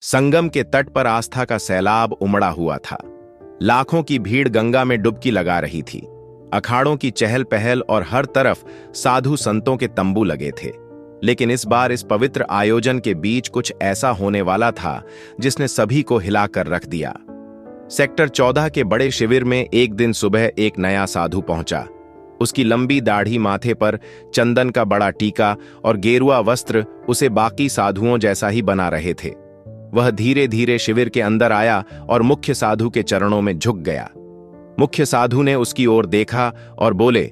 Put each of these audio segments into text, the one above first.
संगम के तट पर आस्था का सैलाब उमड़ा हुआ था। लाखों की भीड़ गंगा में डुबकी लगा रही थी। अखाड़ों की चहल पहल और हर तरफ साधु संतों के तंबू लगे थे। लेकिन इस बार इस पवित्र आयोजन के बीच कुछ ऐसा होने वाला था जिसने सभी को हिलाकर रख दिया। सेक्टर 14 के बड़े शिविर में एक दिन सुबह एक नया साधु पहुंचा। उसकी लंबी दाढ़ी, माथे पर चंदन का बड़ा टीका और गेरुआ वस्त्र उसे बाकी साधुओं जैसा ही बना रहे थे। वह धीरे धीरे शिविर के अंदर आया और मुख्य साधु के चरणों में झुक गया। मुख्य साधु ने उसकी ओर देखा और बोले,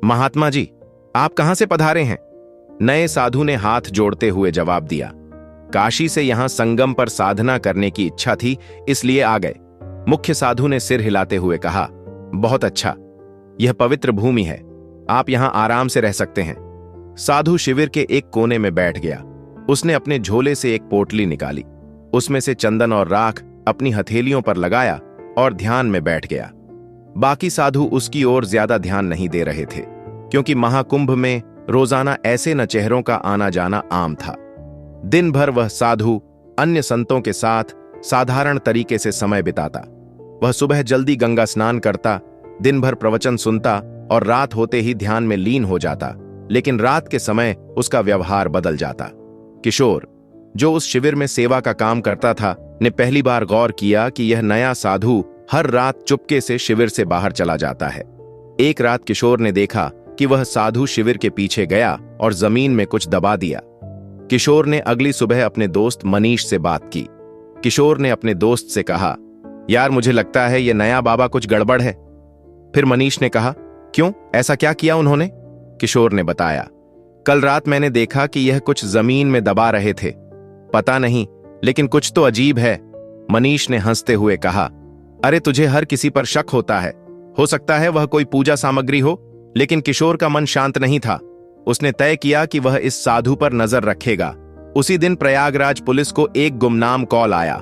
महात्मा जी, आप कहां से पधारे हैं? नए साधु ने हाथ जोड़ते हुए जवाब दिया, काशी से यहां संगम पर साधना करने की इच्छा थी, इसलिए आ गए। मुख्य साधु ने सिर हिलाते हुए कहा, बहुत अच्छा, यह पवित्र भूमि है, आप यहां आराम से रह सकते हैं। साधु शिविर के एक कोने में बैठ गया। उसने अपने झोले से एक पोटली निकाली, उसमें से चंदन और राख अपनी हथेलियों पर लगाया और ध्यान में बैठ गया। बाकी साधु उसकी ओर ज्यादा ध्यान नहीं दे रहे थे, क्योंकि महाकुंभ में रोजाना ऐसे न चेहरों का आना जाना आम था। दिन भर वह साधु अन्य संतों के साथ साधारण तरीके से समय बिताता। वह सुबह जल्दी गंगा स्नान करता, दिन भर प्रवचन सुनता और रात होते ही ध्यान में लीन हो जाता। लेकिन रात के समय उसका व्यवहार बदल जाता। किशोर, जो उस शिविर में सेवा का काम करता था, ने पहली बार गौर किया कि यह नया साधु हर रात चुपके से शिविर से बाहर चला जाता है। एक रात किशोर ने देखा कि वह साधु शिविर के पीछे गया और जमीन में कुछ दबा दिया। किशोर ने अगली सुबह अपने दोस्त मनीष से बात की। किशोर ने अपने दोस्त से कहा, यार मुझे लगता है यह नया बाबा कुछ गड़बड़ है। फिर मनीष ने कहा, क्यों, ऐसा क्या किया उन्होंने? किशोर ने बताया, कल रात मैंने देखा कि यह कुछ जमीन में दबा रहे थे, पता नहीं, लेकिन कुछ तो अजीब है। मनीष ने हंसते हुए कहा, अरे तुझे हर किसी पर शक होता है, हो सकता है वह कोई पूजा सामग्री हो। लेकिन किशोर का मन शांत नहीं था। उसने तय किया कि वह इस साधु पर नजर रखेगा। उसी दिन प्रयागराज पुलिस को एक गुमनाम कॉल आया।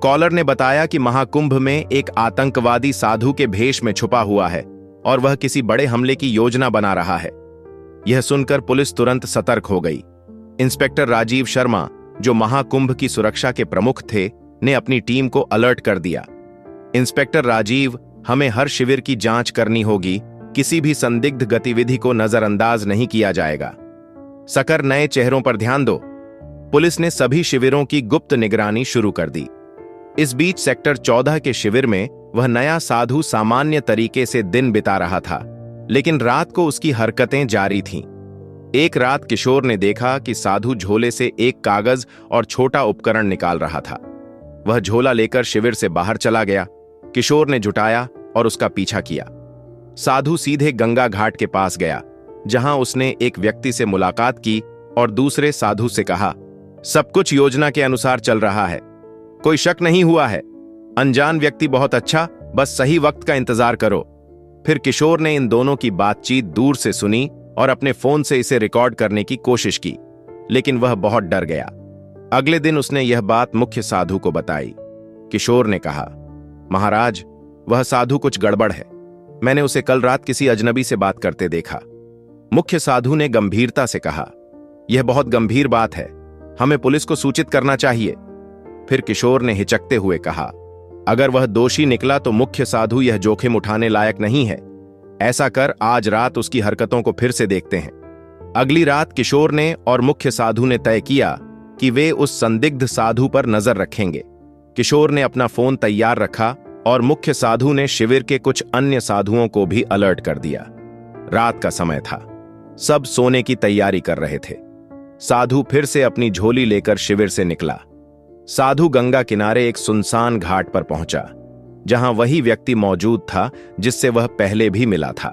कॉलर ने बताया कि महाकुंभ में एक आतंकवादी साधु के भेष में छुपा हुआ है और वह किसी बड़े हमले की योजना बना रहा है। यह सुनकर पुलिस तुरंत सतर्क हो गई। इंस्पेक्टर राजीव शर्मा, जो महाकुंभ की सुरक्षा के प्रमुख थे, ने अपनी टीम को अलर्ट कर दिया। इंस्पेक्टर राजीव, हमें हर शिविर की जांच करनी होगी, किसी भी संदिग्ध गतिविधि को नजरअंदाज नहीं किया जाएगा। सकर, नए चेहरों पर ध्यान दो। पुलिस ने सभी शिविरों की गुप्त निगरानी शुरू कर दी। इस बीच सेक्टर 14 के शिविर में वह नया साधु सामान्य तरीके से दिन बिता रहा था, लेकिन रात को उसकी हरकतें जारी थीं। एक रात किशोर ने देखा कि साधु झोले से एक कागज और छोटा उपकरण निकाल रहा था। वह झोला लेकर शिविर से बाहर चला गया। किशोर ने जुटाया और उसका पीछा किया। साधु सीधे गंगा घाट के पास गया, जहां उसने एक व्यक्ति से मुलाकात की और दूसरे साधु से कहा, सब कुछ योजना के अनुसार चल रहा है, कोई शक नहीं हुआ है। अनजान व्यक्ति बहुत अच्छा, बस सही वक्त का इंतजार करो। फिर किशोर ने इन दोनों की बातचीत दूर से सुनी और अपने फोन से इसे रिकॉर्ड करने की कोशिश की, लेकिन वह बहुत डर गया। अगले दिन उसने यह बात मुख्य साधु को बताई। किशोर ने कहा, महाराज, वह साधु कुछ गड़बड़ है, मैंने उसे कल रात किसी अजनबी से बात करते देखा। मुख्य साधु ने गंभीरता से कहा, यह बहुत गंभीर बात है, हमें पुलिस को सूचित करना चाहिए। फिर किशोर ने हिचकते हुए कहा, अगर वह दोषी निकला तो मुख्य साधु यह जोखिम उठाने लायक नहीं है। ऐसा कर आज रात उसकी हरकतों को फिर से देखते हैं। अगली रात किशोर ने और मुख्य साधु ने तय किया कि वे उस संदिग्ध साधु पर नजर रखेंगे। किशोर ने अपना फोन तैयार रखा और मुख्य साधु ने शिविर के कुछ अन्य साधुओं को भी अलर्ट कर दिया। रात का समय था, सब सोने की तैयारी कर रहे थे। साधु फिर से अपनी झोली लेकर शिविर से निकला। साधु गंगा किनारे एक सुनसान घाट पर पहुंचा, जहां वही व्यक्ति मौजूद था जिससे वह पहले भी मिला था।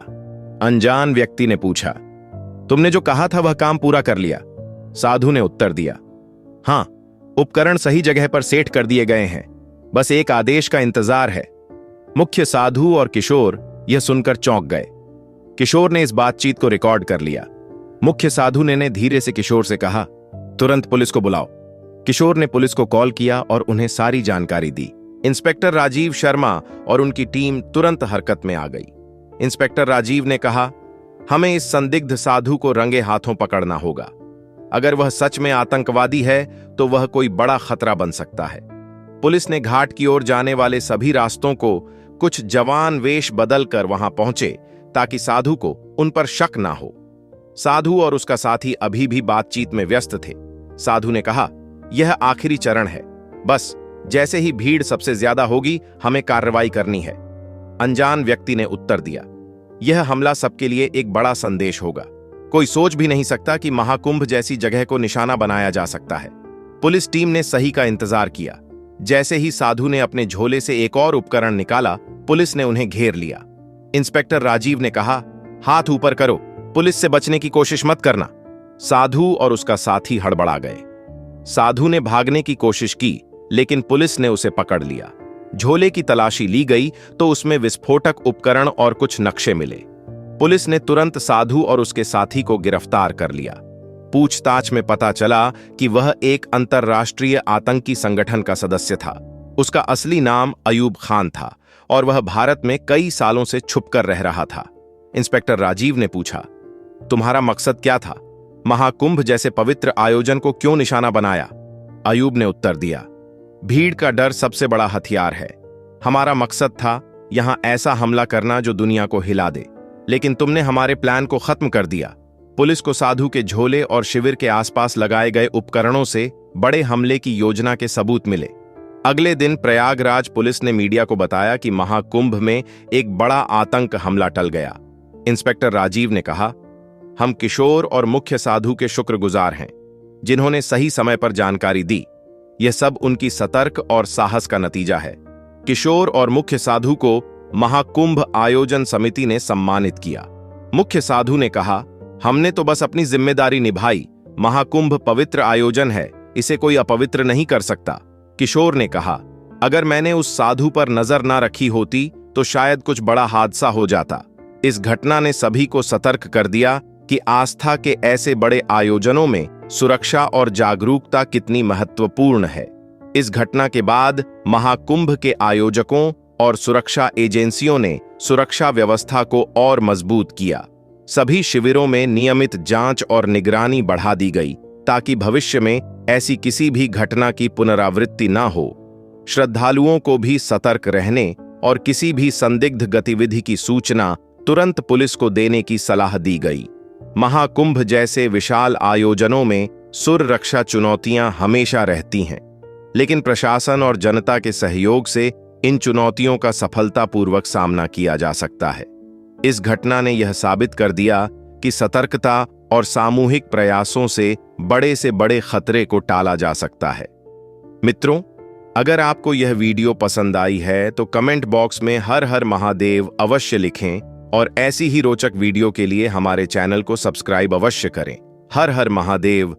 अनजान व्यक्ति ने पूछा, तुमने जो कहा था वह काम पूरा कर लिया? साधु ने उत्तर दिया, हां, उपकरण सही जगह पर सेट कर दिए गए हैं, बस एक आदेश का इंतजार है। मुख्य साधु और किशोर यह सुनकर चौंक गए। किशोर ने इस बातचीत को रिकॉर्ड कर लिया। मुख्य साधु ने धीरे से किशोर से कहा, तुरंत पुलिस को बुलाओ। किशोर ने पुलिस को कॉल किया और उन्हें सारी जानकारी दी। इंस्पेक्टर राजीव शर्मा और उनकी टीम तुरंत हरकत में आ गई। इंस्पेक्टर राजीव ने कहा, हमें इस संदिग्ध साधु को रंगे हाथों पकड़ना होगा। अगर वह सच में आतंकवादी है तो वह कोई बड़ा खतरा बन सकता है। पुलिस ने घाट की ओर जाने वाले सभी रास्तों को कुछ जवान वेश बदलकर वहां पहुंचे ताकि साधु को उन पर शक ना हो। साधु और उसका साथी अभी भी बातचीत में व्यस्त थे। साधु ने कहा, यह आखिरी चरण है, बस जैसे ही भीड़ सबसे ज्यादा होगी हमें कार्रवाई करनी है। अनजान व्यक्ति ने उत्तर दिया, यह हमला सबके लिए एक बड़ा संदेश होगा। कोई सोच भी नहीं सकता कि महाकुंभ जैसी जगह को निशाना बनाया जा सकता है। पुलिस टीम ने सही का इंतजार किया। जैसे ही साधु ने अपने झोले से एक और उपकरण निकाला, पुलिस ने उन्हें घेर लिया। इंस्पेक्टर राजीव ने कहा, हाथ ऊपर करो, पुलिस से बचने की कोशिश मत करना। साधु और उसका साथी हड़बड़ा गए। साधु ने भागने की कोशिश की, लेकिन पुलिस ने उसे पकड़ लिया। झोले की तलाशी ली गई तो उसमें विस्फोटक उपकरण और कुछ नक्शे मिले। पुलिस ने तुरंत साधु और उसके साथी को गिरफ्तार कर लिया। पूछताछ में पता चला कि वह एक अंतर्राष्ट्रीय आतंकी संगठन का सदस्य था। उसका असली नाम अयूब खान था और वह भारत में कई सालों से छुपकर रह रहा था। इंस्पेक्टर राजीव ने पूछा, तुम्हारा मकसद क्या था? महाकुंभ जैसे पवित्र आयोजन को क्यों निशाना बनाया? अयूब ने उत्तर दिया, भीड़ का डर सबसे बड़ा हथियार है। हमारा मकसद था यहां ऐसा हमला करना जो दुनिया को हिला दे, लेकिन तुमने हमारे प्लान को खत्म कर दिया। पुलिस को साधु के झोले और शिविर के आसपास लगाए गए उपकरणों से बड़े हमले की योजना के सबूत मिले। अगले दिन प्रयागराज पुलिस ने मीडिया को बताया कि महाकुंभ में एक बड़ा आतंक हमला टल गया। इंस्पेक्टर राजीव ने कहा, हम किशोर और मुख्य साधु के शुक्रगुजार हैं, जिन्होंने सही समय पर जानकारी दी। यह सब उनकी सतर्क और साहस का नतीजा है। किशोर और मुख्य साधु को महाकुंभ आयोजन समिति ने सम्मानित किया। मुख्य साधु ने कहा, हमने तो बस अपनी जिम्मेदारी निभाई। महाकुंभ पवित्र आयोजन है, इसे कोई अपवित्र नहीं कर सकता। किशोर ने कहा, अगर मैंने उस साधु पर नजर ना रखी होती तो शायद कुछ बड़ा हादसा हो जाता। इस घटना ने सभी को सतर्क कर दिया कि आस्था के ऐसे बड़े आयोजनों में सुरक्षा और जागरूकता कितनी महत्वपूर्ण है। इस घटना के बाद महाकुंभ के आयोजकों और सुरक्षा एजेंसियों ने सुरक्षा व्यवस्था को और मजबूत किया। सभी शिविरों में नियमित जांच और निगरानी बढ़ा दी गई ताकि भविष्य में ऐसी किसी भी घटना की पुनरावृत्ति न हो। श्रद्धालुओं को भी सतर्क रहने और किसी भी संदिग्ध गतिविधि की सूचना तुरंत पुलिस को देने की सलाह दी गई। महाकुंभ जैसे विशाल आयोजनों में सुरक्षा चुनौतियां हमेशा रहती हैं, लेकिन प्रशासन और जनता के सहयोग से इन चुनौतियों का सफलतापूर्वक सामना किया जा सकता है। इस घटना ने यह साबित कर दिया कि सतर्कता और सामूहिक प्रयासों से बड़े खतरे को टाला जा सकता है। मित्रों, अगर आपको यह वीडियो पसंद आई है तो कमेंट बॉक्स में हर हर महादेव अवश्य लिखें और ऐसी ही रोचक वीडियो के लिए हमारे चैनल को सब्सक्राइब अवश्य करें। हर हर महादेव।